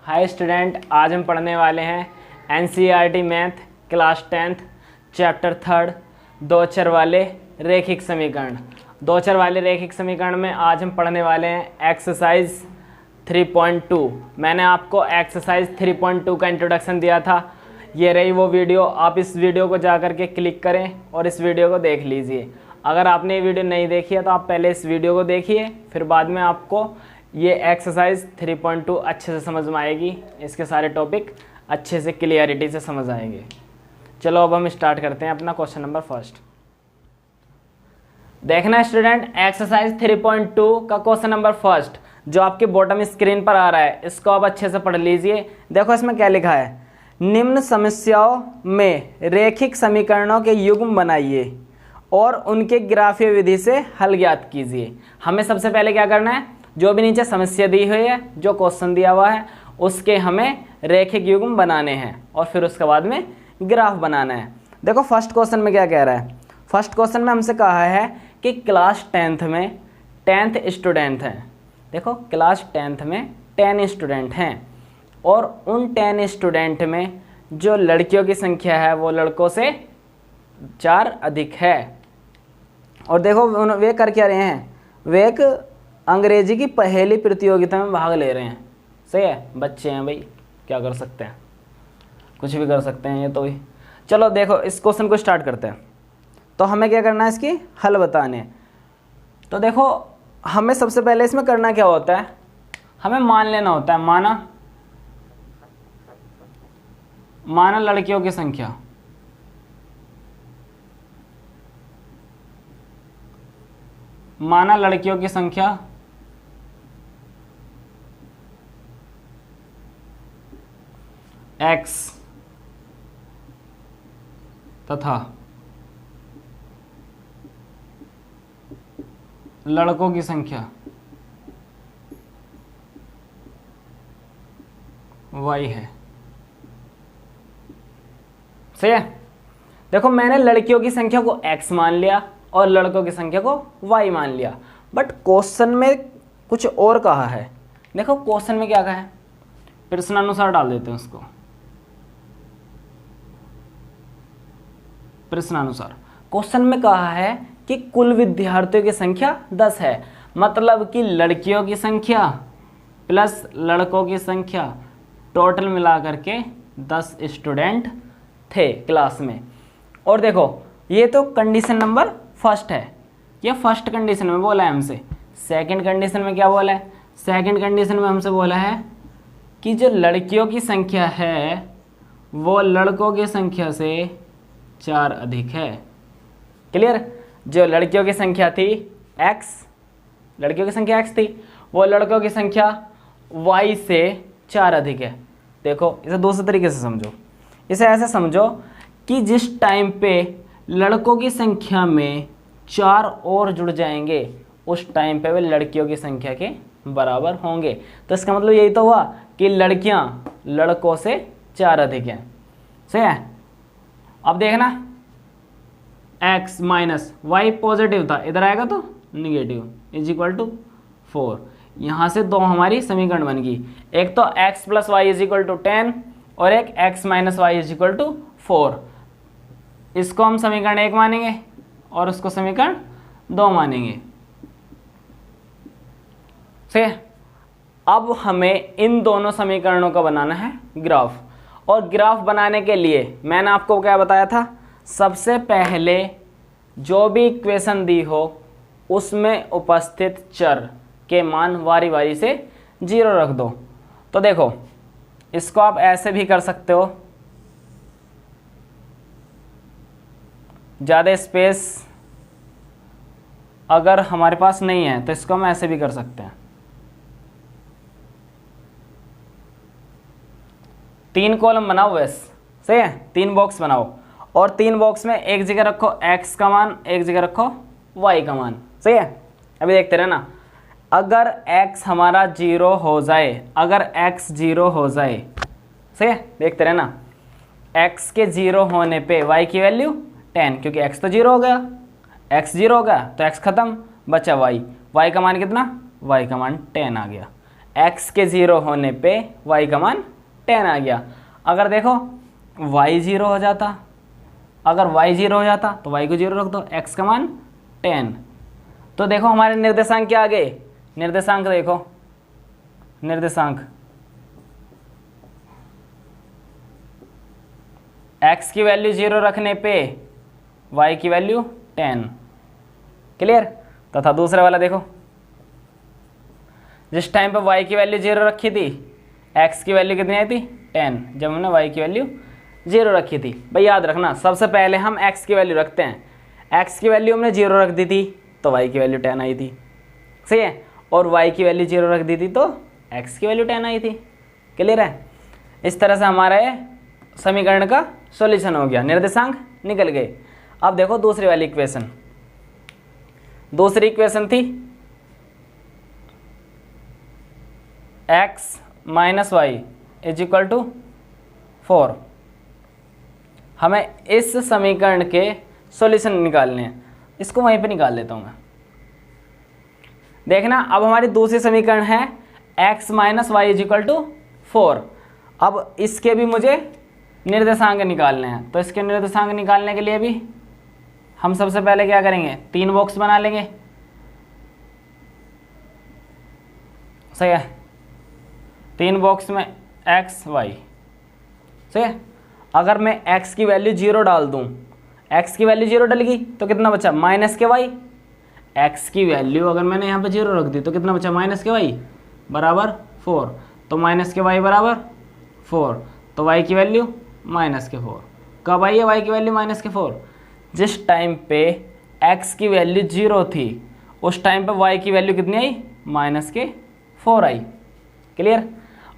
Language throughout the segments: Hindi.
हाय स्टूडेंट, आज हम पढ़ने वाले हैं NCERT math class 10th chapter 3 दो चर वाले रैखिक समीकरण। दो चर वाले रैखिक समीकरण में आज हम पढ़ने वाले हैं एक्सरसाइज 3.2। मैंने आपको एक्सरसाइज 3.2 का इंट्रोडक्शन दिया था। ये रही वो वीडियो। आप इस वीडियो को जा करके क्लिक करें और इस वीडियो को देख लीजिए। अगर आपने ये वीडियो नहीं देखी है तो आप पहले इस वीडियो को देखिए, फिर बाद में आपको ये एक्सरसाइज 3.2 अच्छे से समझ में आएगी। इसके सारे टॉपिक अच्छे से क्लियरिटी से समझ आएंगे। चलो अब हम स्टार्ट करते हैं अपना क्वेश्चन नंबर फर्स्ट। देखना स्टूडेंट, एक्सरसाइज 3.2 का क्वेश्चन नंबर फर्स्ट जो आपके बॉटम स्क्रीन पर आ रहा है, इसको आप अच्छे से पढ़ लीजिए। देखो इसमें क्या लिखा है, निम्न समस्याओं में रैखिक समीकरणों के युग्म बनाइए और उनके ग्राफीय विधि से हल ज्ञात कीजिए। हमें सबसे पहले क्या करना है, जो भी नीचे समस्या दी हुई है, जो क्वेश्चन दिया हुआ है, उसके हमें रैखिक युग्म बनाने हैं और फिर उसके बाद में ग्राफ बनाना है। देखो फर्स्ट क्वेश्चन में क्या कह रहा है। फर्स्ट क्वेश्चन में हमसे कहा है कि क्लास 10th में 10th स्टूडेंट हैं। देखो क्लास 10th में 10 स्टूडेंट हैं और उन 10 स्टूडेंट में जो लड़कियों की संख्या है वो लड़कों से 4 अधिक है। और देखो वे कर क्या रहे हैं, वे एक अंग्रेजी की पहेली प्रतियोगिता में भाग ले रहे हैं। सही है, बच्चे हैं भाई, क्या कर सकते हैं, कुछ भी कर सकते हैं ये तो ही। चलो देखो इस क्वेश्चन को स्टार्ट करते हैं। तो हमें क्या करना है, इसकी हल बताने हैं। तो देखो हमें सबसे पहले इसमें करना क्या होता है, हमें मान लेना होता है। माना लड़कियों की संख्या, माना लड़कियों की संख्या x तथा लड़कों की संख्या y है। सही है। देखो मैंने लड़कियों की संख्या को x मान लिया और लड़कों की संख्या को y मान लिया, बट क्वेश्चन में कुछ और कहा है। देखो क्वेश्चन में क्या कहा है, प्रश्नानुसार डाल देते हैं उसको। प्रश्नानुसार क्वेश्चन में कहा है कि कुल विद्यार्थियों की संख्या 10 है, मतलब कि लड़कियों की संख्या प्लस लड़कों की संख्या टोटल मिला करके 10 स्टूडेंट थे क्लास में। और देखो ये तो कंडीशन नंबर फर्स्ट है, ये फर्स्ट कंडीशन में बोला है हमसे। सेकंड कंडीशन में क्या बोला है, सेकंड कंडीशन में हमसे बोला है कि जो लड़कियों की संख्या है वो लड़कों की संख्या से 4 अधिक है। क्लियर। जो लड़कियों की संख्या थी x, लड़कियों की संख्या x थी, वो लड़कों की संख्या y से 4 अधिक है। देखो इसे दूसरे तरीके से समझो, इसे ऐसे समझो कि जिस टाइम पे लड़कों की संख्या में 4 और जुड़ जाएंगे उस टाइम पे वे लड़कियों की संख्या के बराबर होंगे। तो इसका मतलब यही तो हुआ कि लड़कियां लड़कों से 4 अधिक हैं। सही है। अब देखना x माइनस वाई पॉजिटिव था, इधर आएगा तो निगेटिव इज इक्वल टू 4। यहाँ से दो हमारी समीकरण बन गई, एक तो x plus y is equal to 10 और एक x minus y is equal to 4। इसको हम समीकरण 1 मानेंगे और उसको समीकरण 2 मानेंगे। सही है। अब हमें इन दोनों समीकरणों का बनाना है ग्राफ, और ग्राफ बनाने के लिए मैंने आपको क्या बताया था, सबसे पहले जो भी इक्वेशन दी हो उसमें उपस्थित चर के मान वारी वारी से 0 रख दो। तो देखो इसको आप ऐसे भी कर सकते हो, ज़्यादा स्पेस अगर हमारे पास नहीं है तो इसको हम ऐसे भी कर सकते हैं। 3 कॉलम बनाओ बस। सही है, 3 बॉक्स बनाओ और 3 बॉक्स में एक जगह रखो x का मान, एक जगह रखो y का मान। सही है। अभी देखते रहना, अगर x हमारा 0 हो जाए, अगर x 0 हो जाए, सही है, देखते रहना, x के 0 होने पे y की वैल्यू 10, क्योंकि x तो 0 हो गया, x 0 हो गया तो x खत्म, बचा y। y का मान कितना, y का मान 10 आ गया। x के 0 होने पे y का मान 10 आ गया। अगर देखो y 0 हो जाता, अगर y 0 हो जाता तो y को 0 रख दो, x का मान 10। तो देखो हमारे निर्देशांक क्या आ गए, निर्देशांक देखो, निर्देशांक x की वैल्यू 0 रखने पे y की वैल्यू 10। क्लियर। तथा दूसरा वाला देखो, जिस टाइम पे y की वैल्यू 0 रखी थी, x की वैल्यू कितनी आई थी 10, जब हमने y की वैल्यू 0 रखी थी। भाई याद रखना, सबसे पहले हम x की वैल्यू रखते हैं, x की वैल्यू हमने 0 रख दी थी तो y की वैल्यू 10 आई थी, सही है, और y की वैल्यू 0 रख दी थी तो x की वैल्यू 10 आई थी। क्लियर है। इस तरह से हमारा ये समीकरण का सॉल्यूशन हो गया, निर्देशांक निकल गए। अब देखो दूसरी वाली इक्वेशन, दूसरी इक्वेशन थी x minus y is equal to 4। हमें इस समीकरण के सॉल्यूशन निकालने हैं, इसको वहीं पे निकाल लेता हूँ मैं। देखना, अब हमारी दूसरी समीकरण है x minus y is equal to 4। अब इसके भी मुझे निर्देशांक निकालने हैं, तो इसके निर्देशांक निकालने के लिए भी हम सबसे पहले क्या करेंगे, 3 बॉक्स बना लेंगे, सही है, 3 बॉक्स में x y, सही है। अगर मैं x की वैल्यू 0 डाल दूं, x की वैल्यू 0 डलेगी तो कितना बचा, माइनस के y। x की वैल्यू अगर मैंने यहाँ पे 0 रख दी तो कितना बचा, माइनस के y बराबर 4, तो माइनस के y बराबर 4, तो y की वैल्यू माइनस के 4। कब आई है y की वैल्यू माइनस के 4, जिस टाइम पे x की वैल्यू 0 थी उस टाइम पे y की वैल्यू कितनी आई, माइनस के 4 आई। क्लियर।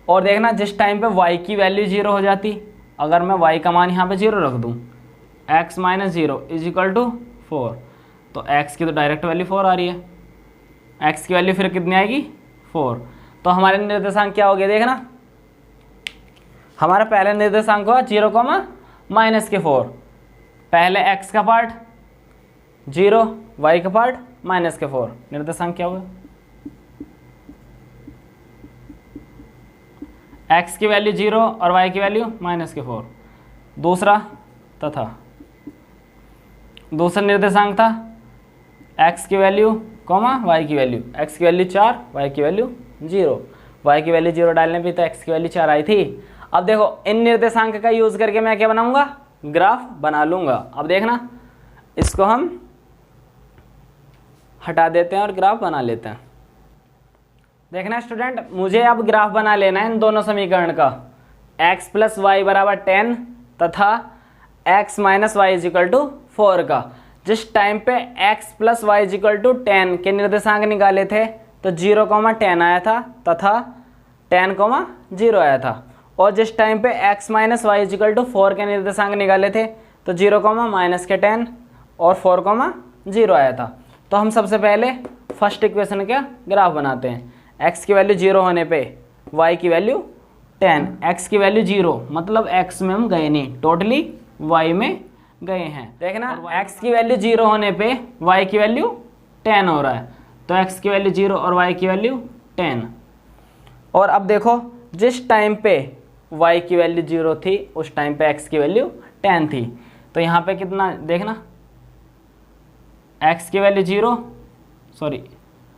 और देखना, जिस टाइम पे y की वैल्यू 0 हो जाती, अगर मैं y का मान यहाँ पे 0 रख दूँ, x minus 0 is equal to 4, तो x की तो डायरेक्ट वैल्यू 4 आ रही है, x की वैल्यू फिर कितनी आएगी 4। तो हमारे निर्देशांक क्या हो गया, देखना हमारा पहला निर्देशांक हुआ 0, माइनस के 4, पहले x का पार्ट 0, y का पार्ट माइनस के 4, निर्देशांक क्या हुआ, x की वैल्यू 0 और y की वैल्यू माइनस के 4। दूसरा तथा दूसरा निर्देशांक था x की वैल्यू y की वैल्यू, x की वैल्यू 4, y की वैल्यू 0, y की वैल्यू 0 डालने पे तो x की वैल्यू 4 आई थी। अब देखो इन निर्देशांक का यूज करके मैं क्या बनाऊंगा, ग्राफ बना लूंगा। अब देखना, इसको हम हटा देते हैं और ग्राफ बना लेते हैं। देखना स्टूडेंट, मुझे अब ग्राफ बना लेना है इन दोनों समीकरण का, x प्लस वाई बराबर 10 तथा x minus y is equal to 4 का। जिस टाइम पे x plus y is equal to 10 के निर्देशांक निकाले थे तो 0, 10 आया था तथा 10, 0 आया था, और जिस टाइम पे x minus y is equal to 4 के निर्देशांक निकाले थे तो 0, माइनस के 10 और 4, 0 आया था। तो हम सबसे पहले फर्स्ट इक्वेशन का ग्राफ बनाते हैं। x की वैल्यू 0 होने पे y की वैल्यू 10, x की वैल्यू 0 मतलब x में हम गए नहीं, टोटली y में गए हैं। देखना, x की वैल्यू 0 होने पे y की वैल्यू 10 हो रहा है, तो x की वैल्यू 0 और y की वैल्यू 10। और अब देखो, जिस टाइम पे y की वैल्यू 0 थी उस टाइम पे x की वैल्यू 10 थी, तो यहाँ पे कितना देखना, x की वैल्यू 0, सॉरी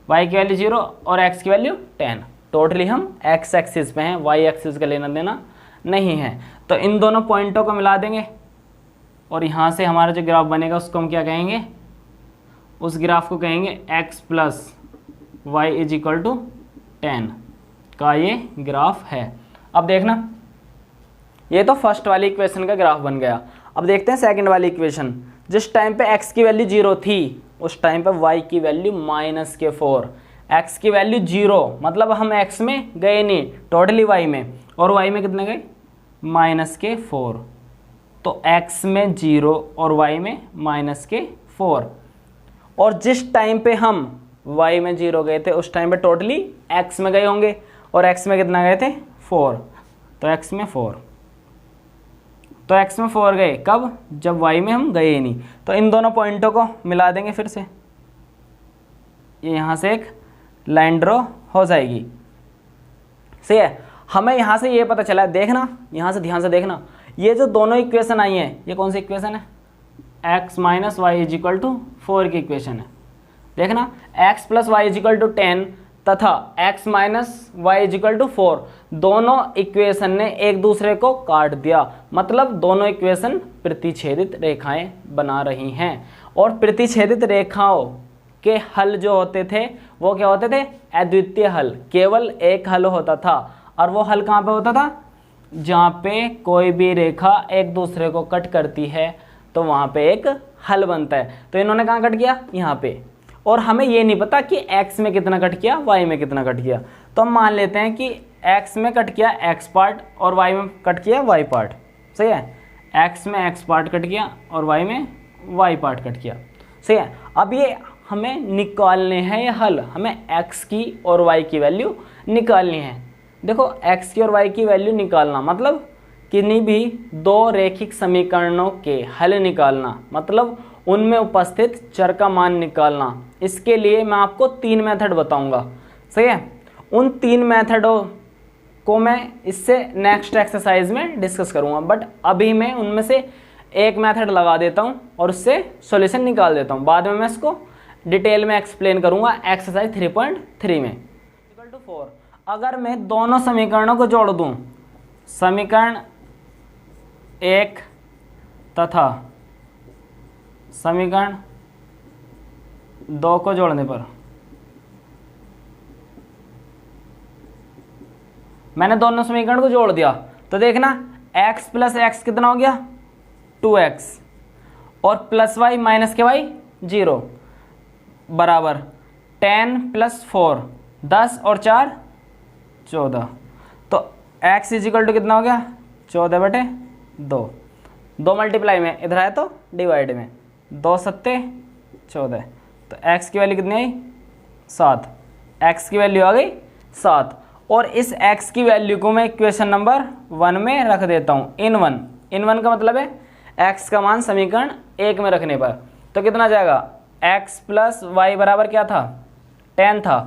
y की वैल्यू 0 और x की वैल्यू 10। टोटली हम x एक्सिस पे हैं, y एक्सिस का लेना देना नहीं है। तो इन दोनों पॉइंटों को मिला देंगे और यहाँ से हमारा जो ग्राफ बनेगा उसको हम क्या कहेंगे, उस ग्राफ को कहेंगे x plus y is equal to 10 का ये ग्राफ है। अब देखना, ये तो फर्स्ट वाली इक्वेशन का ग्राफ बन गया। अब देखते हैं सेकंड वाली इक्वेशन। जिस टाइम पे x की वैल्यू 0 थी उस टाइम पे y की वैल्यू माइनस के 4, x की वैल्यू 0 मतलब हम x में गए नहीं, टोटली y में, और y में कितने गए, माइनस के 4, तो x में 0 और y में माइनस के 4। और जिस टाइम पे हम y में 0 गए थे उस टाइम पे टोटली x में गए होंगे, और x में कितना गए थे 4, तो x में 4, तो x में 4 गए कब, जब y में हम गए ही नहीं। तो इन दोनों पॉइंटों को मिला देंगे फिर से, ये यहाँ से एक लाइन ड्रॉ हो जाएगी। सही है। हमें यहाँ से ये पता चला है, देखना यहाँ से ध्यान से देखना, ये जो दोनों इक्वेशन आई हैं ये कौन सी इक्वेशन है, x minus y is equal to 4 की इक्वेशन है। देखना x plus y is equal to 10 तथा x minus y is equal to 4, दोनों इक्वेशन ने एक दूसरे को काट दिया, मतलब दोनों इक्वेशन प्रतिच्छेदित रेखाएं बना रही हैं। और प्रतिच्छेदित रेखाओं के हल जो होते थे वो क्या होते थे, अद्वितीय हल, केवल एक हल होता था। और वो हल कहाँ पे होता था, जहाँ पे कोई भी रेखा एक दूसरे को कट करती है तो वहाँ पे एक हल बनता है। तो इन्होंने कहाँ कट किया, यहाँ पे। और हमें ये नहीं पता कि x में कितना कट किया, y में कितना कट किया, तो हम मान लेते हैं कि x में कट किया x पार्ट और y में कट किया y पार्ट। सही है, x में x पार्ट कट किया और y में y पार्ट कट किया। सही है। अब ये हमें निकालने हैं ये हल, हमें x की और y की वैल्यू निकालनी है। देखो x की और y की वैल्यू निकालना मतलब किन्हीं भी दो रैखिक समीकरणों के हल निकालना, मतलब उनमें उपस्थित चर का मान निकालना। इसके लिए मैं आपको 3 मेथड बताऊंगा। सही है, उन 3 मेथडों को मैं इससे नेक्स्ट एक्सरसाइज में डिस्कस करूंगा, बट अभी मैं उनमें से एक मेथड लगा देता हूं और उससे सॉल्यूशन निकाल देता हूं। बाद में मैं इसको डिटेल में एक्सप्लेन करूंगा एक्सरसाइज 3.3 में। 4, अगर मैं दोनों समीकरणों को जोड़ दूं, समीकरण 1 तथा समीकरण 2 को जोड़ने पर मैंने दोनों समीकरण को जोड़ दिया तो देखना x प्लस एक्स कितना हो गया 2x और प्लस वाई माइनस के वाई 0 बराबर 10 प्लस 4 10 और 4 14। तो x इज इक्वल टू कितना हो गया 14/2, 2 मल्टीप्लाई में इधर आया तो डिवाइड में 2 सत्ते 14। तो x की वैल्यू कितनी आई 7, x की वैल्यू आ गई 7। और इस x की वैल्यू को मैं इक्वेशन नंबर 1 में रख देता हूँ, इन वन का मतलब है x का मान समीकरण 1 में रखने पर। तो कितना जाएगा x प्लस वाई बराबर क्या था 10 था,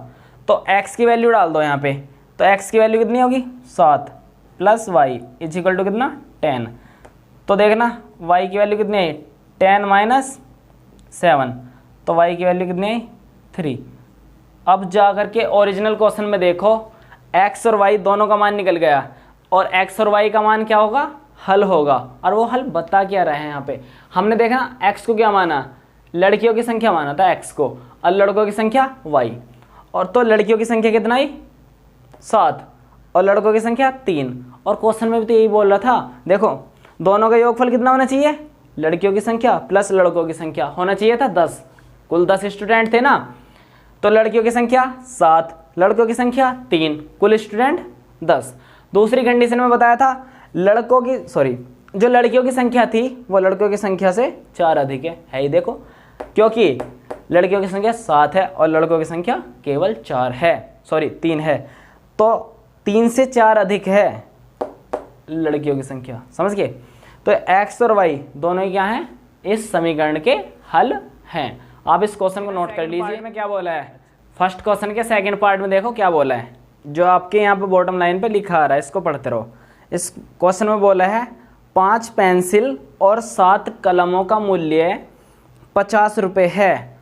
तो x की वैल्यू डाल दो यहाँ पे। तो x की वैल्यू कितनी होगी 7 plus y is equal to कितना 10। तो देखना y की वैल्यू कितनी आई 10 माइनस 7, तो y की वैल्यू कितनी आई 3। अब जा करके ओरिजिनल क्वेश्चन में देखो x और y दोनों का मान निकल गया और x और y का मान क्या होगा हल होगा। और वो हल बता क्या रहे हैं यहाँ पे, हमने देखा x को क्या माना, लड़कियों की संख्या माना था x को और लड़कों की संख्या y। और तो लड़कियों की संख्या कितना आई 7 और लड़कों की संख्या 3। और क्वेश्चन में भी तो यही बोल रहा था, देखो दोनों का योगफल कितना होना चाहिए, लड़कियों की संख्या प्लस लड़कों की संख्या होना चाहिए था 10। कुल 10 स्टूडेंट थे ना, तो लड़कियों की संख्या 7 लड़कों की संख्या 3, कुल स्टूडेंट 10। दूसरी कंडीशन में बताया था जो लड़कियों की संख्या थी वो लड़कों की संख्या से 4 अधिक है ही देखो, क्योंकि लड़कियों की संख्या 7 है और लड़कों की संख्या केवल 3 है, तो 3 से 4 अधिक है लड़कियों की संख्या। समझ गए। तो x और y दोनों ही क्या हैं, इस समीकरण के हल हैं। आप इस क्वेश्चन को नोट कर लीजिए में क्या बोला है। फर्स्ट क्वेश्चन के सेकंड पार्ट में देखो क्या बोला है, जो आपके यहाँ पे बॉटम लाइन पे लिखा आ रहा है, इसको पढ़ते रहो। इस क्वेश्चन में बोला है 5 पेंसिल और 7 कलमों का मूल्य 50 रुपये है,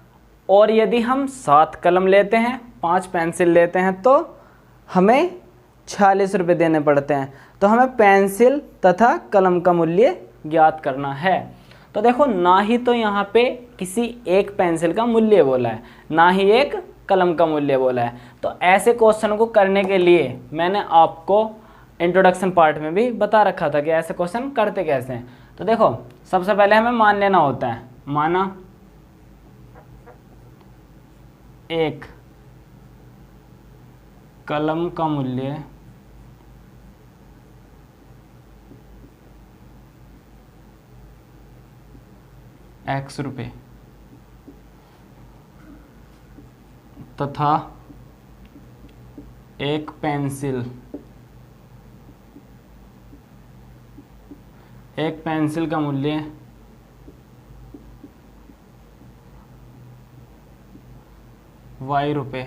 और यदि हम 7 कलम लेते हैं 5 पेंसिल लेते हैं तो हमें 46 रुपये देने पड़ते हैं। तो हमें पेंसिल तथा कलम का मूल्य ज्ञात करना है। तो देखो ना ही तो यहाँ पे किसी एक पेंसिल का मूल्य बोला है, ना ही एक कलम का मूल्य बोला है। तो ऐसे क्वेश्चन को करने के लिए मैंने आपको इंट्रोडक्शन पार्ट में भी बता रखा था कि ऐसे क्वेश्चन करते कैसे हैं। तो देखो सबसे पहले हमें मान लेना होता है, माना एक कलम का मूल्य x रुपये तथा एक पेंसिल का मूल्य y रुपये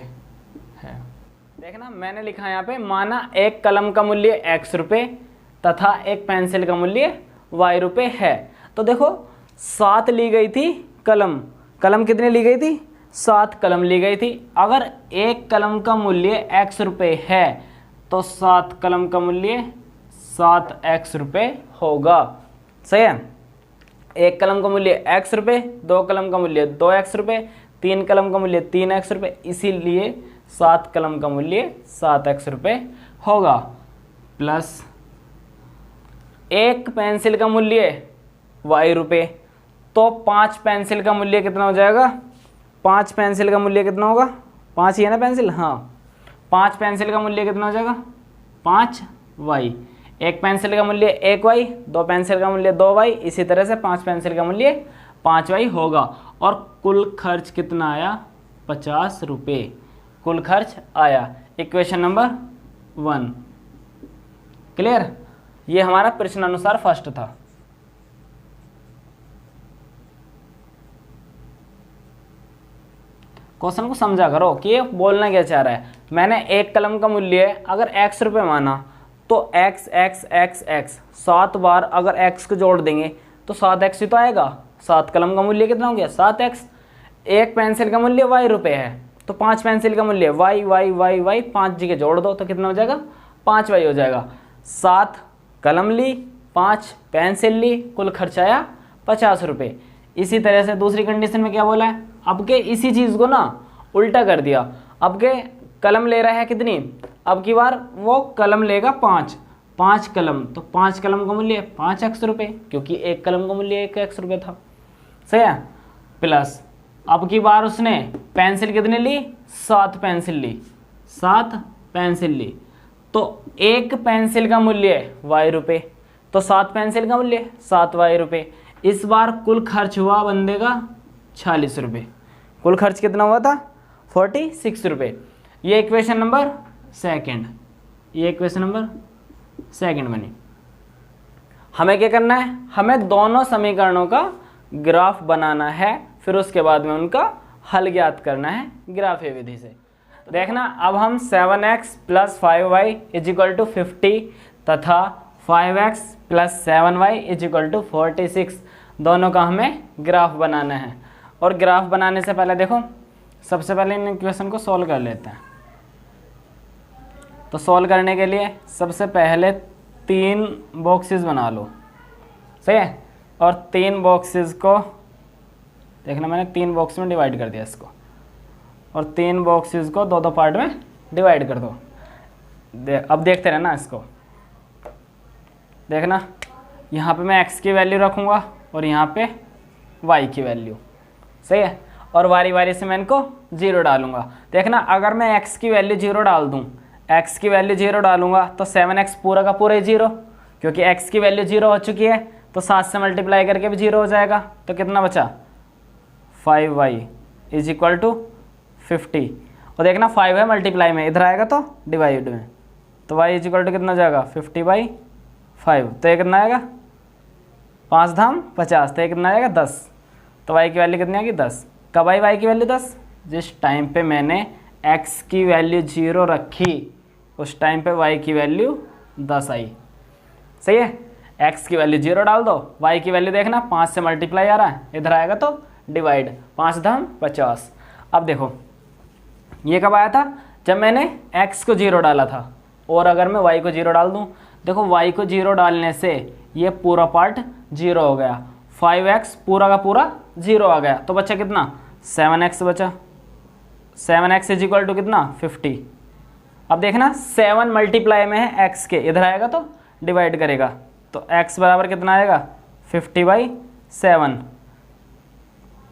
है। देखना मैंने लिखा यहाँ पे, माना एक कलम का मूल्य x रुपये तथा एक पेंसिल का मूल्य y रुपये है। तो देखो 7 ली गई थी कलम, कलम कितनी ली गई थी? 7 कलम ली गई थी। अगर एक कलम का मूल्य x रुपये है तो 7 कलम का मूल्य 7x रुपये होगा। सही है। एक कलम का मूल्य x रुपये, 2 कलम का मूल्य 2x रुपये, 3 कलम का मूल्य 3x रुपये, इसीलिए 7 कलम का मूल्य 7x रुपये होगा। प्लस एक पेंसिल का मूल्य y रुपये, तो 5 पेंसिल का मूल्य कितना हो जाएगा? 5 पेंसिल का मूल्य कितना होगा? 5 ही है ना पेंसिल, हाँ। 5 पेंसिल का मूल्य कितना हो जाएगा? 5y। एक पेंसिल का मूल्य 1y, 2 पेंसिल का मूल्य 2y, इसी तरह से 5 पेंसिल का मूल्य 5y होगा। और कुल खर्च कितना आया? 50 रुपये कुल खर्च आया। Equation number 1 clear. ये हमारा प्रश्नानुसार फर्स्ट था। क्वेश्चन को समझा करो कि ये बोलना क्या चाह रहा है। मैंने एक कलम का मूल्य अगर x रुपये माना तो x x x x 7 बार अगर x को जोड़ देंगे तो 7x ही तो आएगा। 7 कलम का मूल्य कितना हो गया? 7x। एक पेंसिल का मूल्य y रुपये है तो 5 पेंसिल का मूल्य y y y y 5 जी के जोड़ दो तो कितना हो जाएगा? 5y हो जाएगा। 7 कलम ली, 5 पेंसिल ली, कुल खर्च आया 50 रुपये। इसी तरह से दूसरी कंडीशन में क्या बोला है? अब के इसी चीज़ को ना उल्टा कर दिया। अब के कलम ले रहा है कितनी? अब की बार वो कलम लेगा 5 कलम, तो 5 कलम का मूल्य 5x रुपये, क्योंकि एक कलम का मूल्य 1x रुपये था। सही है। प्लस अब की बार उसने पेंसिल कितनी ली? 7 पेंसिल ली, 7 पेंसिल ली, तो एक पेंसिल का मूल्य y रुपये, तो 7 पेंसिल का मूल्य 7y रुपये। इस बार कुल खर्च हुआ बंदे का 46 रुपये। कुल खर्च कितना हुआ था? 46 रुपये। ये इक्वेशन नंबर सेकंड, ये इक्वेशन नंबर सेकंड बनी। हमें क्या करना है? हमें दोनों समीकरणों का ग्राफ बनाना है, फिर उसके बाद में उनका हल ज्ञात करना है ग्राफीय विधि से। देखना अब हम 7x plus 5y is equal to 50 तथा 5x plus 7y is equal to 46 दोनों का हमें ग्राफ बनाना है। और ग्राफ बनाने से पहले देखो, सबसे पहले इन इक्वेशन को सॉल्व कर लेते हैं। तो सॉल्व करने के लिए सबसे पहले 3 बॉक्सेस बना लो। सही है। और 3 बॉक्सेस को देखना मैंने 3 बॉक्स में डिवाइड कर दिया इसको, और 3 बॉक्सेस को 2-2 पार्ट में डिवाइड कर दो। अब देखते रहना इसको। देखना यहाँ पे मैं x की वैल्यू रखूँगा और यहाँ पे y की वैल्यू। सही है। और वारी वारी से मैं इनको 0 डालूंगा। देखना अगर मैं x की वैल्यू 0 डाल दूँ, x की वैल्यू 0 डालूंगा तो 7x पूरा का पूरा ही 0, क्योंकि x की वैल्यू 0 हो चुकी है, तो 7 से मल्टीप्लाई करके भी 0 हो जाएगा। तो कितना बचा? 5y is equal to 50। और देखना 5 है मल्टीप्लाई में, इधर आएगा तो डिवाइड में, तो y इज इक्वल टू कितना जाएगा? 50/5। तो ये कितना आएगा? 5 धाम 50, तो ये कितना आएगा? 10। तो y की वैल्यू कितनी आएगी? 10। कब आई y की वैल्यू 10? जिस टाइम पे मैंने x की वैल्यू 0 रखी उस टाइम पे y की वैल्यू 10 आई। सही है। x की वैल्यू 0 डाल दो, y की वैल्यू देखना 5 से मल्टीप्लाई आ रहा है, इधर आएगा तो डिवाइड, 5 धाम 50। अब देखो ये कब आया था? जब मैंने x को 0 डाला था। और अगर मैं y को 0 डाल दूँ, देखो y को 0 डालने से ये पूरा पार्ट 0 हो गया, 5x पूरा का पूरा 0 आ गया, तो बचा कितना? 7x बचा। 7x इज इक्वल टू कितना? 50। अब देखना 7 मल्टीप्लाई में है x के, इधर आएगा तो डिवाइड करेगा, तो x बराबर कितना आएगा? 50/7।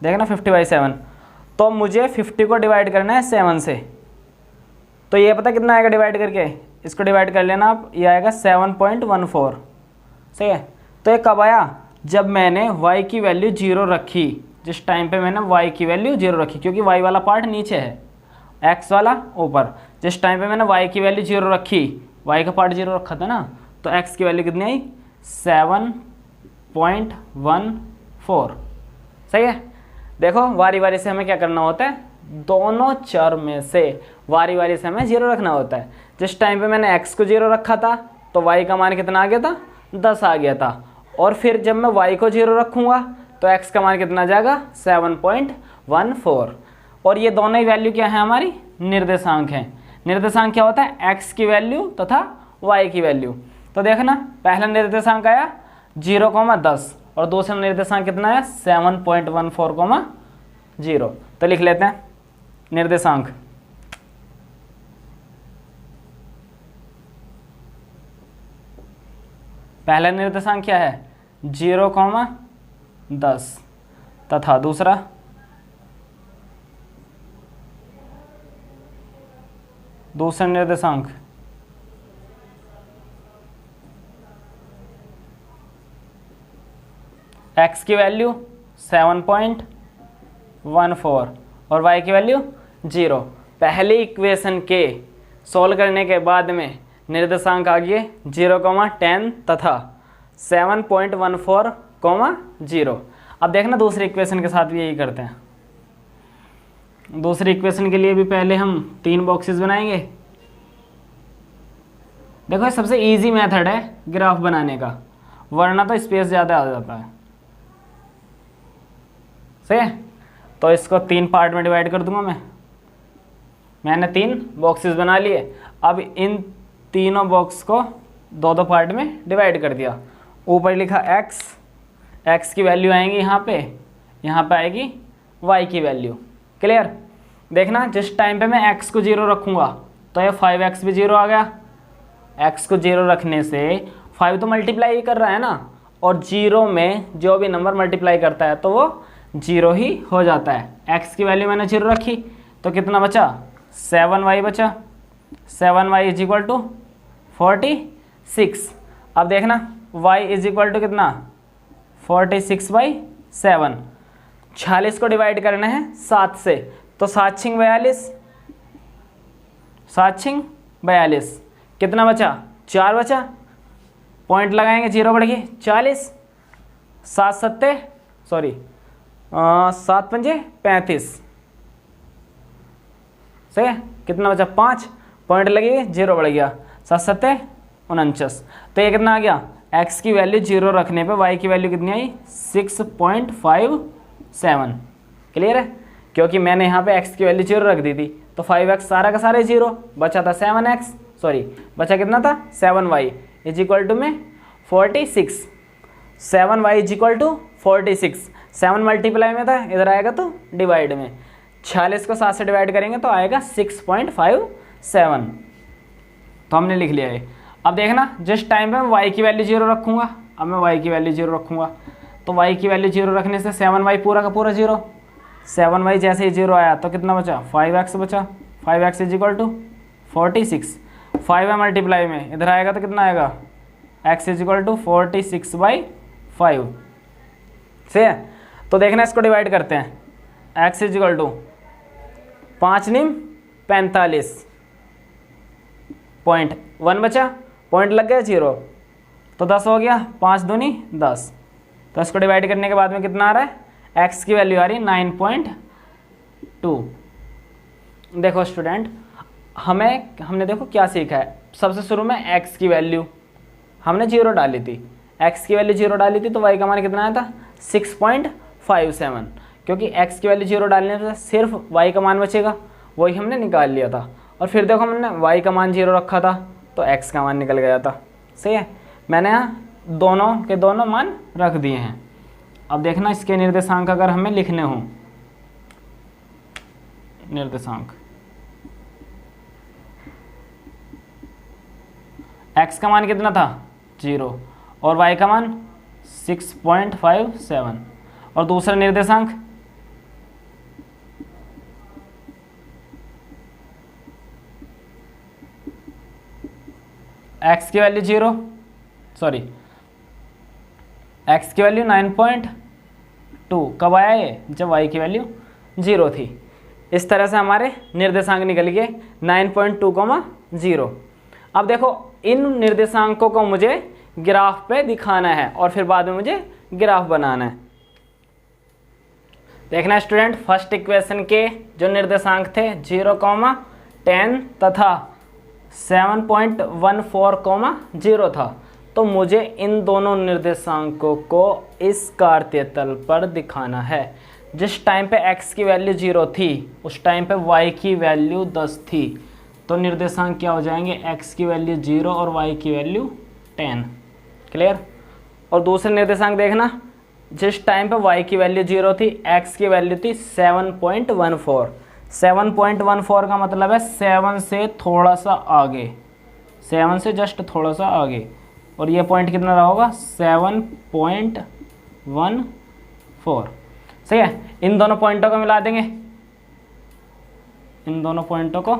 देखना 50/7। तो मुझे 50 को डिवाइड करना है 7 से, तो ये पता कितना आएगा डिवाइड करके? इसको डिवाइड कर लेना आप, ये आएगा 7.14। सही है। तो ये कब आया? जब मैंने y की वैल्यू 0 रखी। जिस टाइम पे मैंने y की वैल्यू 0 रखी, क्योंकि y वाला पार्ट नीचे है, x वाला ऊपर। जिस टाइम पे मैंने y की वैल्यू 0 रखी, y का पार्ट 0 रखा था ना, तो x की वैल्यू कितनी आई? 7.14। सही है। देखो वारी वारी से हमें क्या करना होता है? दोनों चर में से वारी वारी से हमें 0 रखना होता है। जिस टाइम पे मैंने x को 0 रखा था तो y का मान कितना आ गया था, 10 आ गया था। और फिर जब मैं y को 0 रखूँगा तो x का मान कितना आ जाएगा, 7.14। और ये दोनों ही वैल्यू क्या है, हमारी निर्देशांक हैं। निर्देशांक क्या होता है, x की वैल्यू तथा y की वैल्यू। तो देखना पहला निर्देशांक आया 0,10 और दूसरा निर्देशांक कितना है 7.14,0। तो लिख लेते हैं निर्देशांक। पहला निर्देशांक क्या है 0,10 तथा दूसरा निर्देशांक x की वैल्यू 7.14 और y की वैल्यू 0। पहली इक्वेशन के सॉल्व करने के बाद में निर्देशांक आ गए 0,10 तथा 7.14,0। अब देखना दूसरी इक्वेशन के साथ भी यही करते हैं। दूसरी इक्वेशन के लिए भी पहले हम 3 बॉक्सेस बनाएंगे। देखो सबसे इजी मेथड है ग्राफ बनाने का, वरना तो स्पेस ज़्यादा आ जाता है। सही है, तो इसको 3 पार्ट में डिवाइड कर दूंगा मैंने 3 बॉक्सेस बना लिए। अब इन तीनों बॉक्स को 2-2 पार्ट में डिवाइड कर दिया। ऊपर लिखा x की वैल्यू आएंगी यहाँ पे आएगी y की वैल्यू। क्लियर। देखना जिस टाइम पे मैं x को 0 रखूँगा तो ये 5x भी 0 आ गया। x को 0 रखने से 5 तो मल्टीप्लाई ही कर रहा है ना, और 0 में जो भी नंबर मल्टीप्लाई करता है तो वो 0 ही हो जाता है। x की वैल्यू मैंने 0 रखी तो कितना बचा, 7y बचा। 7y is equal to 46। अब देखना y इज इक्वल टू कितना, 46/7। 46 को डिवाइड करना है 7 से, तो 7 छिंग 42 कितना बचा, 4 बचा। पॉइंट लगाएंगे 0 बढ़ गई 40। 7 पंजे 35। सही है, कितना बचा 5। पॉइंट लगेगी 0 बढ़ गया 7 49। तो ये कितना आ गया, x की वैल्यू 0 रखने पे y की वैल्यू कितनी आई 6.57। क्लियर है, क्योंकि मैंने यहाँ पे x की वैल्यू 0 रख दी थी तो 5x सारा का सारा 0 बचा था, बचा कितना था 7y इज इक्वल टू में 46। 7y is equal to 46। 7 multiply में था, इधर आएगा तो डिवाइड में। 46 को 7 से डिवाइड करेंगे तो आएगा 6.57। तो हमने लिख लिया है। अब देखना जिस टाइम पे मैं y की वैल्यू 0 रखूँगा, अब मैं y की वैल्यू 0 रखूँगा तो y की वैल्यू 0 रखने से 7y पूरा का पूरा 0। 7y जैसे ही 0 आया तो कितना बचा, 5x बचा। 5x is equal to 46। 5 multiply में इधर आएगा तो कितना आएगा, x इज इक्वल टू 46/5। सही है, तो देखना इसको डिवाइड करते हैं। x इज इक्वल टू 5 निम 45, पॉइंट 1 बचा, पॉइंट लग गया 0 तो 10 हो गया, 5 दूनी 10। तो इसको डिवाइड करने के बाद में कितना आ रहा है, x की वैल्यू आ रही है 9.2। देखो स्टूडेंट, हमने देखो क्या सीखा है। सबसे शुरू में x की वैल्यू हमने 0 डाली थी, x की वैल्यू 0 डाली थी तो y का मान कितना आया था 6.57। क्योंकि x की वैल्यू 0 डालने से सिर्फ y का मान बचेगा, वही हमने निकाल लिया था। और फिर देखो हमने y का मान 0 रखा था तो x का मान निकल गया था। सही है, मैंने यहाँ दोनों के दोनों मान रख दिए हैं। अब देखना इसके निर्देशांक अगर हमें लिखने हों, निर्देशांक x का मान कितना था 0 और y का मान 6.57। और दूसरा निर्देशांक x की वैल्यू 9.2। कब आया ये, जब y की वैल्यू 0 थी। इस तरह से हमारे निर्देशांक निकल गए 9.2, 0। अब देखो इन निर्देशांकों को मुझे ग्राफ पे दिखाना है और फिर बाद में मुझे ग्राफ बनाना है। देखना स्टूडेंट, फर्स्ट इक्वेशन के जो निर्देशांक थे 0, 10 तथा 7.14, 0 था। तो मुझे इन दोनों निर्देशांकों को इस कार्तीय तल पर दिखाना है। जिस टाइम पे x की वैल्यू 0 थी उस टाइम पे y की वैल्यू 10 थी। तो निर्देशांक क्या हो जाएंगे, x की वैल्यू 0 और y की वैल्यू 10। क्लियर। और दूसरे निर्देशांक देखना, जिस टाइम पे y की वैल्यू 0 थी, x की वैल्यू थी 7.14। 7.14 का मतलब है 7 से थोड़ा सा आगे, 7 से जस्ट थोड़ा सा आगे। और ये पॉइंट कितना रहा होगा, 7.14। सही है। इन दोनों पॉइंटों को मिला देंगे, इन दोनों पॉइंटों को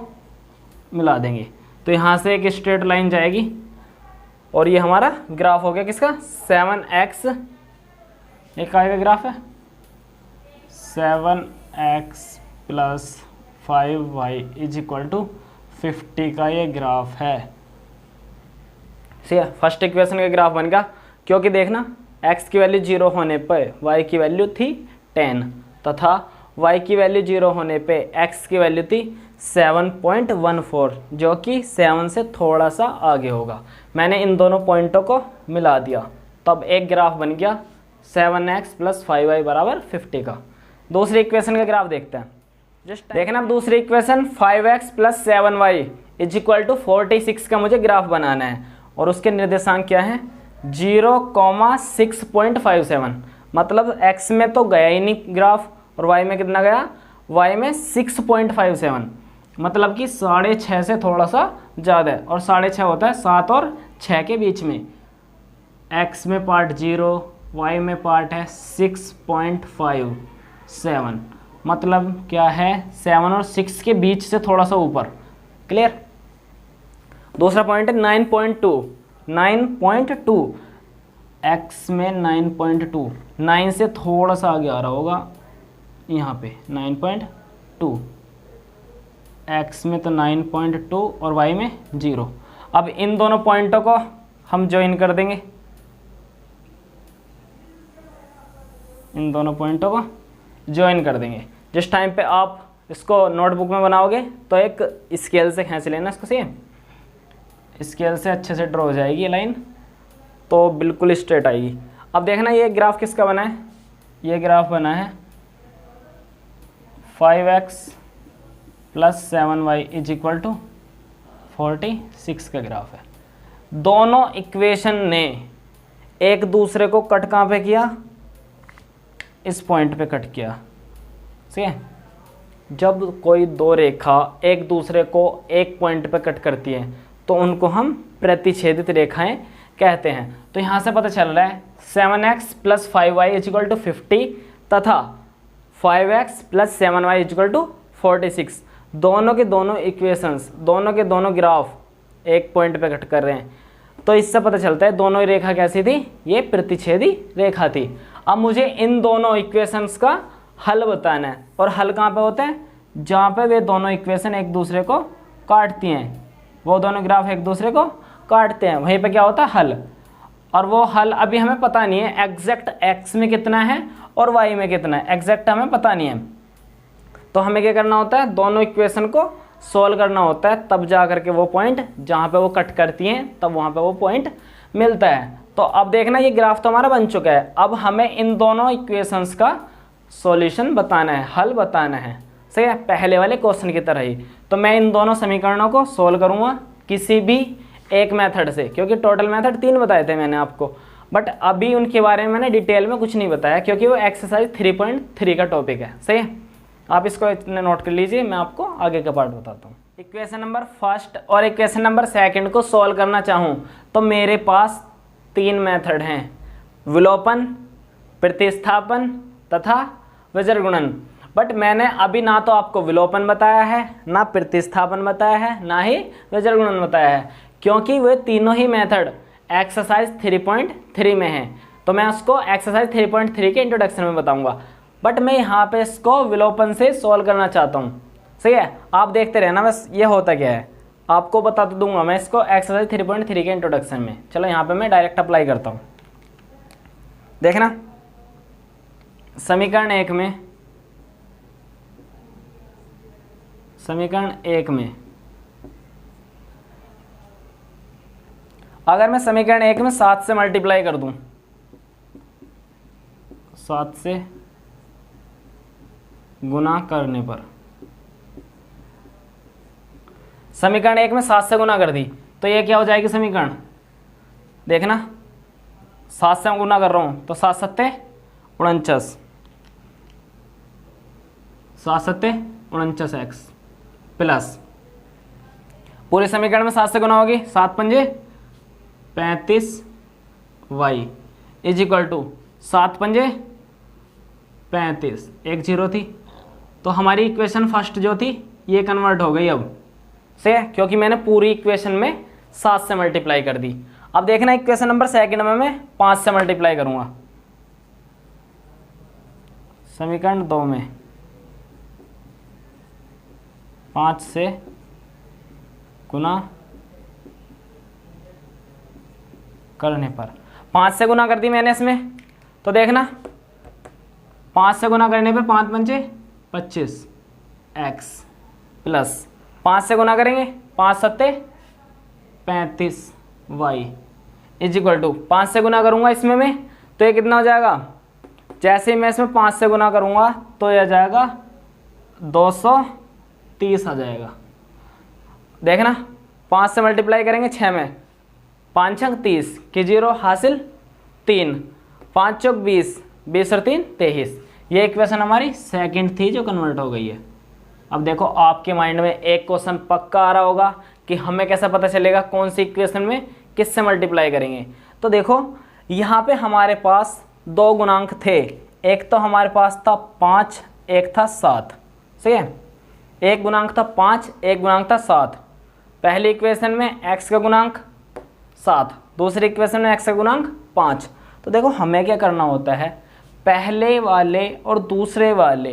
मिला देंगे तो यहाँ से एक स्ट्रेट लाइन जाएगी और ये हमारा ग्राफ हो गया किसका, 7x, एक का ग्राफ है 7x plus 5y is equal to 50 का ये ग्राफ है। सही है। फर्स्ट इक्वेशन का ग्राफ बन गया, क्योंकि देखना x की वैल्यू 0 होने पर y की वैल्यू थी 10 तथा y की वैल्यू 0 होने पे x की वैल्यू थी 7.14, जो कि 7 से थोड़ा सा आगे होगा। मैंने इन दोनों पॉइंटों को मिला दिया, तब एक ग्राफ बन गया 7x प्लस 5y बराबर 50 का। दूसरी इक्वेशन का ग्राफ देखते हैं। देखना अब दूसरी equation 5x plus 7y is equal to 46 का मुझे ग्राफ बनाना है और उसके निर्देशांक क्या है, 0,6.57। मतलब x में तो गया ही नहीं ग्राफ और y में कितना गया, y में 6.57, मतलब कि 6.5 से थोड़ा सा ज़्यादा है। और 6.5 होता है 7 और 6 के बीच में। x में पार्ट 0, y में पार्ट है 6.57, मतलब क्या है 7 और 6 के बीच से थोड़ा सा ऊपर। क्लियर। दूसरा पॉइंट है 9.2, 9.2, x में 9.2, 9 से थोड़ा सा आगे आ रहा होगा यहाँ पे 9.2, x में तो 9.2 और y में 0। अब इन दोनों पॉइंटों को हम ज्वाइन कर देंगे, इन दोनों पॉइंटों को ज्वाइन कर देंगे। जिस टाइम पे आप इसको नोटबुक में बनाओगे तो एक स्केल से खींच लेना इसको, सेम स्केल से अच्छे से ड्रॉ हो जाएगी लाइन, तो बिल्कुल स्ट्रेट आएगी। अब देखना ये ग्राफ किसका बना है, ये ग्राफ बना है 5x plus 7y is equal to 46 का ग्राफ है। दोनों इक्वेशन ने एक दूसरे को कट कहाँ पे किया, इस पॉइंट पे कट किया। ठीक है। जब कोई दो रेखा एक दूसरे को एक पॉइंट पे कट करती है तो उनको हम प्रतिच्छेदित रेखाएं कहते हैं। तो यहाँ से पता चल रहा है 7x plus 5y is equal to 50 तथा 5x plus 7y is equal to 46। दोनों के दोनों इक्वेशंस, दोनों के दोनों ग्राफ एक पॉइंट पे कट कर रहे हैं, तो इससे पता चलता है दोनों रेखा कैसी थी, ये प्रतिच्छेदी रेखा थी। अब मुझे इन दोनों इक्वेशंस का हल बताना है, और हल कहाँ पे होते हैं, जहाँ पे वे दोनों इक्वेशन एक दूसरे को काटती हैं, वो दोनों ग्राफ एक दूसरे को काटते हैं, वहीं पे क्या होता है हल। और वो हल अभी हमें पता नहीं है एग्जैक्ट x में कितना है और y में कितना है, एग्जैक्ट हमें पता नहीं है। तो हमें क्या करना होता है, दोनों इक्वेशन को सोल्व करना होता है, तब जा करके वो पॉइंट जहाँ पे वो कट करती हैं तब वहाँ पे वो पॉइंट मिलता है। तो अब देखना ये ग्राफ तो हमारा बन चुका है, अब हमें इन दोनों इक्वेशंस का सॉल्यूशन बताना है, हल बताना है। सही है, पहले वाले क्वेश्चन की तरह ही। तो मैं इन दोनों समीकरणों को सोल्व करूँगा किसी भी एक मेथड से, क्योंकि टोटल मेथड 3 बताए थे मैंने आपको, बट अभी उनके बारे में मैंने डिटेल में कुछ नहीं बताया क्योंकि वो एक्सरसाइज 3.3 का टॉपिक है। सही है, आप इसको इतने नोट कर लीजिए, मैं आपको आगे का पार्ट बताता हूँ। इक्वेशन नंबर फर्स्ट और इक्वेशन नंबर सेकंड को सॉल्व करना चाहूँ तो मेरे पास 3 मेथड हैं, विलोपन, प्रतिस्थापन तथा विजर गुणन। बट मैंने अभी ना तो आपको विलोपन बताया है, ना प्रतिस्थापन बताया है, ना ही विजर गुणन बताया है, क्योंकि वे तीनों ही मेथड एक्सरसाइज 3.3 में है। तो मैं उसको एक्सरसाइज 3.3 के इंट्रोडक्शन में बताऊंगा, बट मैं यहाँ पे इसको विलोपन से सॉल्व करना चाहता हूँ। सही है, आप देखते रहना बस ये होता क्या है, आपको बता तो दूंगा मैं इसको एक्सरसाइज 3.3 के इंट्रोडक्शन में। चलो यहाँ पे मैं डायरेक्ट अप्लाई करता हूँ। देखना समीकरण 1 में अगर मैं समीकरण 1 में 7 से मल्टीप्लाई कर दूं, 7 से गुना करने पर, समीकरण 1 में 7 से गुना कर दी तो ये क्या हो जाएगी समीकरण, देखना 7 से मैं गुना कर रहा हूं तो 7 सत्ते 49, 7 सत्ते 49 एक्स प्लस पूरे समीकरण में 7 से गुना होगी, 7 पंजे 35 वाई इज इक्वल टू 7 पंजे 35, एक जीरो थी तो हमारी इक्वेशन फर्स्ट जो थी ये कन्वर्ट हो गई अब से, क्योंकि मैंने पूरी इक्वेशन में 7 से मल्टीप्लाई कर दी। अब देखना इक्वेशन नंबर सेकंड में मैं 5 से मल्टीप्लाई करूंगा, समीकरण 2 में 5 से गुना करने पर, 5 से गुना कर दी मैंने इसमें, तो देखना 5 से गुना करने पे 5 पंचे 25 एक्स प्लस 5 से गुना करेंगे 5 सत्ते 35 वाई इज इक्वल टू 5 से गुना करूंगा इसमें मैं तो ये कितना हो जाएगा, जैसे ही मैं इसमें 5 से गुना करूंगा तो ये आ जाएगा 230 आ जाएगा। देखना 5 से मल्टीप्लाई करेंगे 6 में, 5 छंग 30 की जीरो हासिल 3, 5 चौक 20, 20 और 3 23। ये इक्वेशन हमारी सेकंड थी जो कन्वर्ट हो गई है। अब देखो आपके माइंड में एक क्वेश्चन पक्का आ रहा होगा कि हमें कैसा पता चलेगा कौन सी इक्वेशन में किससे मल्टीप्लाई करेंगे। तो देखो यहाँ पे हमारे पास दो गुणांक थे, एक तो हमारे पास था 5, एक था 7, सही है, एक गुणांक था 5, एक गुणांक था 7। पहली इक्वेशन में x का गुणांक 7, दूसरी इक्वेशन में x का गुणांक 5। तो देखो हमें क्या करना होता है, पहले वाले और दूसरे वाले,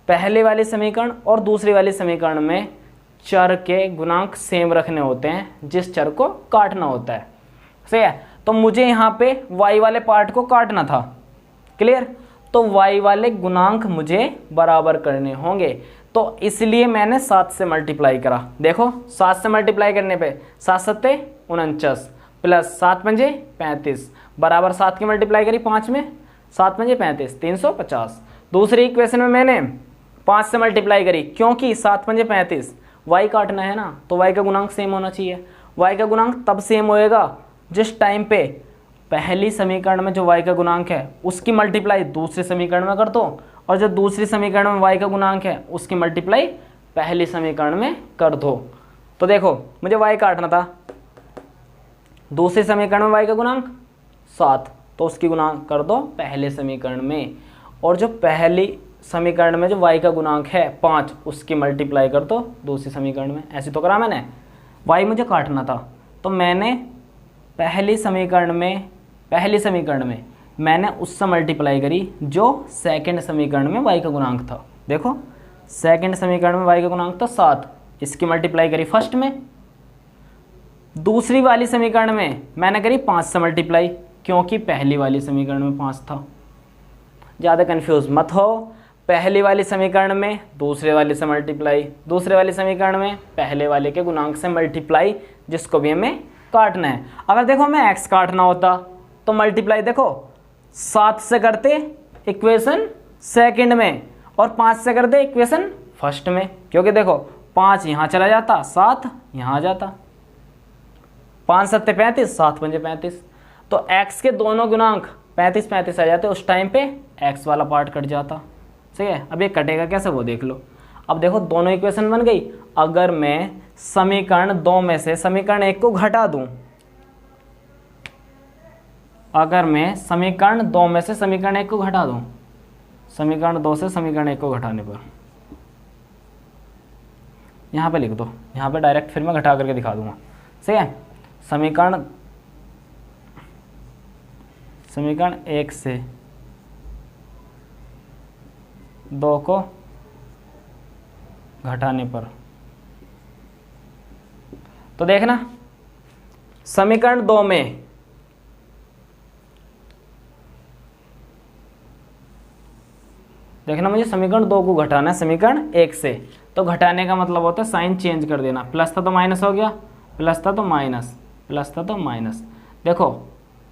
पहले वाले समीकरण और दूसरे वाले समीकरण में चर के गुणांक सेम रखने होते हैं, जिस चर को काटना होता है, सही है। तो मुझे यहाँ पे y वाले पार्ट को काटना था, क्लियर, तो y वाले गुणांक मुझे बराबर करने होंगे, तो इसलिए मैंने 7 से मल्टीप्लाई करा। देखो 7 से मल्टीप्लाई करने पे 7 सत्ते 49 प्लस 7 पंजे 35 बराबर 7 की मल्टीप्लाई करी 5 में, 7 पंजे 35, 350। दूसरी इक्वेशन में मैंने 5 से मल्टीप्लाई करी, क्योंकि 7 पंजे 35 y काटना है ना, तो y का गुणांक सेम होना चाहिए। y का गुणांक तब सेम होएगा जिस टाइम पे पहली समीकरण में जो y का गुणांक है उसकी मल्टीप्लाई दूसरे समीकरण में कर दो, और जो दूसरी समीकरण में y का गुणांक है उसकी मल्टीप्लाई पहली समीकरण में कर दो। तो देखो मुझे y काटना था, दूसरे समीकरण में y का गुणांक 7, तो उसकी गुणांक कर दो पहले समीकरण में, और जो पहली समीकरण में जो y का गुणांक है 5 उसकी मल्टीप्लाई कर दो दूसरे समीकरण में। ऐसे तो करा मैंने, y मुझे काटना था तो मैंने पहली समीकरण में मैंने उससे मल्टीप्लाई करी जो सेकंड समीकरण में y का गुणांक था। देखो सेकंड समीकरण में y का गुणांक था 7, इसकी मल्टीप्लाई करी फर्स्ट में। दूसरी वाली समीकरण में मैंने करी 5 से मल्टीप्लाई, क्योंकि पहली वाली समीकरण में 5 था। ज़्यादा कंफ्यूज मत हो, पहली वाली समीकरण में दूसरे वाले से मल्टीप्लाई, दूसरे वाले समीकरण में पहले वाले के गुणांक से मल्टीप्लाई, जिसको भी हमें काटना है। अगर देखो हमें x काटना होता तो मल्टीप्लाई देखो 7 से करते इक्वेशन सेकंड में और 5 से करते इक्वेशन फर्स्ट में, क्योंकि देखो 5 यहाँ चला जाता, 7 यहाँ आ जाता, 5 सत्ते 35, 7 पंजे 35, तो x के दोनों गुणांक 35 35 आ जाते, उस टाइम पे x वाला पार्ट कट जाता, सही है। अब ये कटेगा कैसे वो देख लो। अब देखो दोनों इक्वेशन बन गई। अगर मैं समीकरण 2 में से समीकरण 1 को घटा दूं, अगर मैं समीकरण 2 में से समीकरण 1 को घटा दूं, समीकरण 2 से समीकरण 1 को घटाने पर यहाँ पे लिख दो, यहाँ पे डायरेक्ट फिर मैं घटा करके दिखा दूंगा, सही है। समीकरण 1 से 2 को घटाने पर, तो देखना समीकरण 2 में देखना मुझे समीकरण 2 को घटाना है समीकरण 1 से, तो घटाने का मतलब होता है साइन चेंज कर देना, प्लस था तो माइनस हो गया, प्लस था तो माइनस, प्लस था तो माइनस। देखो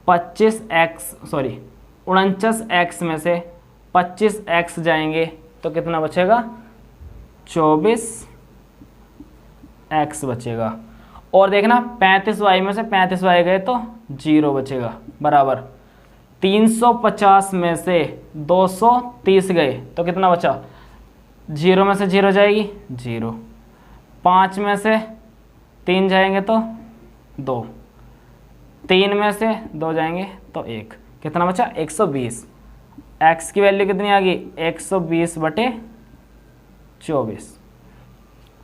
49x में से 25x जाएंगे तो कितना बचेगा, 24x बचेगा। और देखना 35y में से 35y गए तो 0 बचेगा, बराबर 350 में से 230 गए तो कितना बचा, 0 में से 0 जाएगी 0, 5 में से 3 जाएंगे तो 2, 3 में से 2 जाएंगे तो 1, कितना बचा 120। x की वैल्यू कितनी आ गई, 120/24।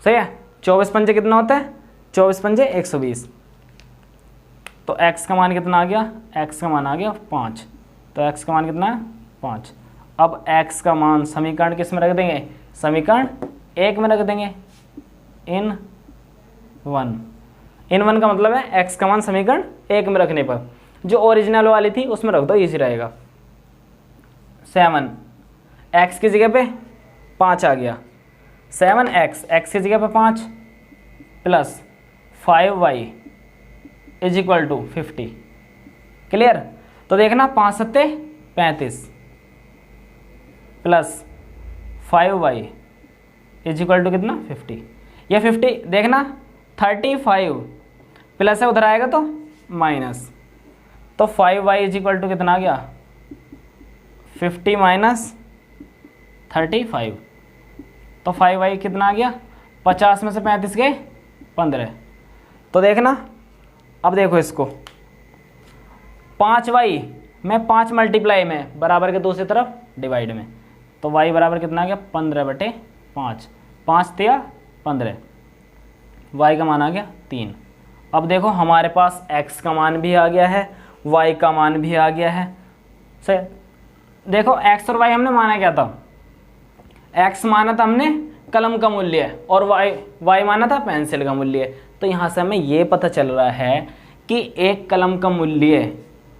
सही है। 24 पंजे कितना होता है, 24 पंजे 120। तो x का मान कितना आ गया, x का मान आ गया 5। तो x का मान कितना है 5। अब x का मान समीकरण किस में रख देंगे, समीकरण 1 में रख देंगे, इन 1 का मतलब है x का मान समीकरण 1 में रखने पर, जो ओरिजिनल वाली थी उसमें रख दो, इजी रहेगा। 7 x की जगह पे 5 आ गया, 7x x की जगह पे 5 plus 5y is equal to 50। Clear. तो देखना 5 सत्ते 35 plus 5y is equal to कितना 50। ये 50 देखना 35 प्लस है, उधर आएगा तो माइनस, तो 5y इज इक्वल टू कितना आ गया 50 माइनस 35। तो 5y कितना आ गया, 50 में से 35 गए 15। तो देखना अब देखो इसको, 5y में 5 मल्टीप्लाई में बराबर के दूसरी तरफ डिवाइड में, तो y बराबर कितना आ गया 15/5, 5 तिया 15, y का मान आ गया 3। अब देखो हमारे पास x का मान भी आ गया है, y का मान भी आ गया है। सही। देखो x और y हमने माना क्या था, x माना था हमने कलम का मूल्य और y माना था पेंसिल का मूल्य। तो यहाँ से हमें ये पता चल रहा है कि एक कलम का मूल्य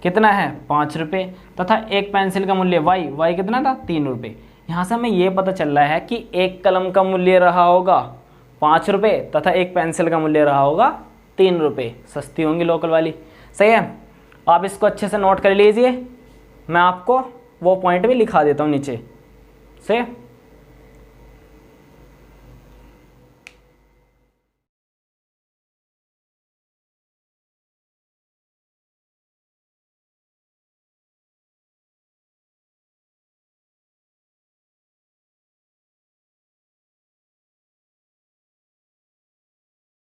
कितना है 5 रुपये तथा एक पेंसिल का मूल्य y कितना था 3 रुपये। यहाँ से हमें ये पता चल रहा है कि एक कलम का मूल्य रहा होगा 5 रुपये तथा एक पेंसिल का मूल्य रहा होगा 3 रुपये। सस्ती होंगी लोकल वाली। सही है। आप इसको अच्छे से नोट कर लीजिए, मैं आपको वो पॉइंट भी लिखा देता हूँ नीचे से।